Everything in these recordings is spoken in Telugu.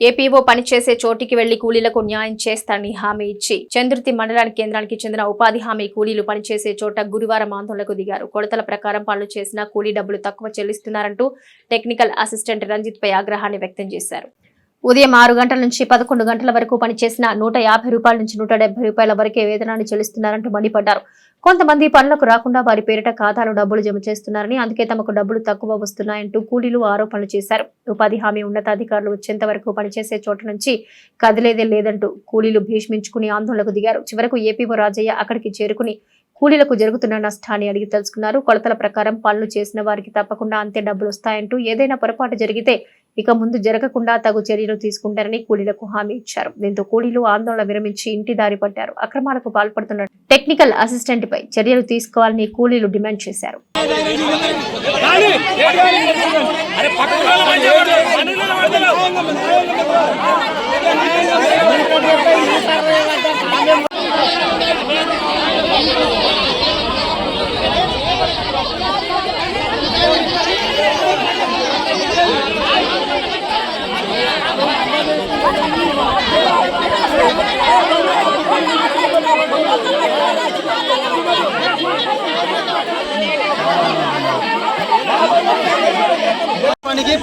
ఏపీఓ పనిచేసే చోటికి వెళ్లి కూలీలకు న్యాయం చేస్తారని హామీ ఇచ్చి చంద్రుతి మండలానికి కేంద్రానికి చెందిన ఉపాధి హామీ కూలీలు పనిచేసే చోట గురువారం ఆందోళనకు దిగారు. కొలతల ప్రకారం పనులు చేసినా కూలీ డబ్బులు తక్కువ చెల్లిస్తున్నారంటూ టెక్నికల్ అసిస్టెంట్ రంజిత్ పై ఆగ్రహాన్ని వ్యక్తం చేశారు. ఉదయం 6 గంటల నుంచి 11 గంటల వరకు పనిచేసిన 150 రూపాయల నుంచి 170 రూపాయల వరకే వేతనాన్ని చెల్లిస్తున్నారంటూ మండిపడ్డారు. కొంతమంది పనులకు రాకుండా వారి పేరిట ఖాతాలో డబ్బులు జమ చేస్తున్నారని, అందుకే తమకు డబ్బులు తక్కువ వస్తున్నాయంటూ కూలీలు ఆరోపణలు చేశారు. ఉపాధి హామీ ఉన్నతాధికారులు వచ్చేంత వరకు పనిచేసే చోట నుంచి కదిలేదే లేదంటూ కూలీలు భీష్మించుకుని ఆందోళనకు దిగారు. చివరకు ఏపీఓ రాజయ్య అక్కడికి చేరుకుని కూలీలకు జరుగుతున్న నష్టాన్ని అడిగి తెలుసుకున్నారు. కొలతల ప్రకారం పనులు చేసిన వారికి తప్పకుండా అంతే డబ్బులు వస్తాయంటూ, ఏదైనా పొరపాటు జరిగితే ఇక ముందు జరగకుండా తగు చర్యలు తీసుకుంటారని కూలీలకు హామీ ఇచ్చారు. దీంతో కూలీలు ఆందోళన విరమించి ఇంటి దారి పట్టారు. అక్రమాలకు పాల్పడుతున్న టెక్నికల్ అసిస్టెంట్ పై చర్యలు తీసుకోవాలని కూలీలు డిమాండ్ చేశారు.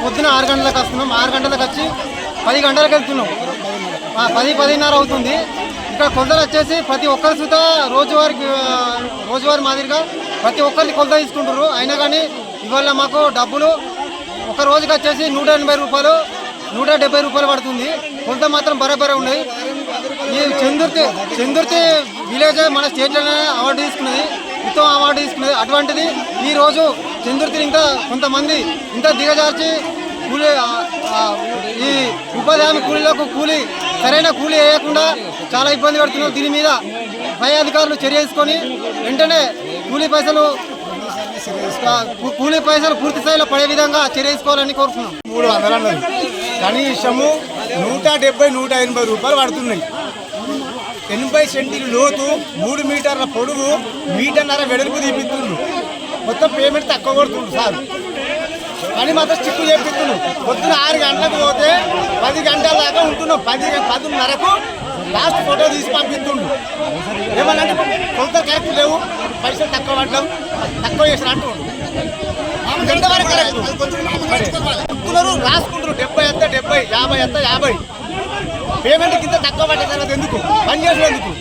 పొద్దున 6 గంటలకు వస్తున్నాం. 6 గంటలకు వచ్చి 10 గంటలకు వెళ్తున్నాం. 10-10:30 అవుతుంది. ఇక్కడ కొలతలు వచ్చేసి ప్రతి ఒక్కరి సుతా రోజువారీ మాదిరిగా ప్రతి ఒక్కరికి కొలత తీసుకుంటారు. అయినా కానీ ఇవాళ మాకు డబ్బులు ఒక రోజుకి వచ్చేసి 180 రూపాయలు 170 రూపాయలు పడుతుంది. కొలత మాత్రం బరాబరే ఉన్నాయి. ఈ చందుర్తి విలేజ్ మన స్టేట్లోనే అవార్డు తీసుకున్నది, ఉత్తమ అవార్డు తీసుకున్నది. అటువంటిది ఈరోజు చందుర్తిని ఇంకా కొంతమంది ఇంత దిగజార్చి కూలీ ఈ ఉపాధి హామీ కూలీలకు సరైన కూలీ వేయకుండా చాలా ఇబ్బంది పడుతున్నారు. దీని మీద పై అధికారులు చర్య తీసుకొని వెంటనే కూలీ పైసలు పూర్తి స్థాయిలో పడే విధంగా చర్య తీసుకోవాలని కోరుతున్నాం. 300 అన్నది కనీసము 170-180 రూపాయలు పడుతున్నాయి. 80 సెంటీలు లోతు, 3 మీటర్ల పొడుగు, 1.5 మీటర్ వెడల్పు తీపిస్తుండ్రు. మొత్తం పేమెంట్ తక్కువ కొడుతుండ్రు సార్. పని మాత్రం చిక్కు చేపిస్తుండ్రు. పొద్దున 6 గంటలకు పోతే 10 గంటల దాకా ఉంటున్నాం. 10:30కు లాస్ట్ ఫోటో తీసి పంపిస్తుండ్రు. ఏమన్నా కొంత కరెక్ట్ లేవు, పైసలు తక్కువ పడ్డాం, తక్కువ చేసిన అంటుండ్రు. ఎంతవరకు కరెక్ట్ రాసుకుంటారు. 70 ఎంత 70, 50 ఎంత 50. పేమెంట్ కింద తక్కువ పడ్డ తర్వాత ఎందుకు పని చేసేందుకు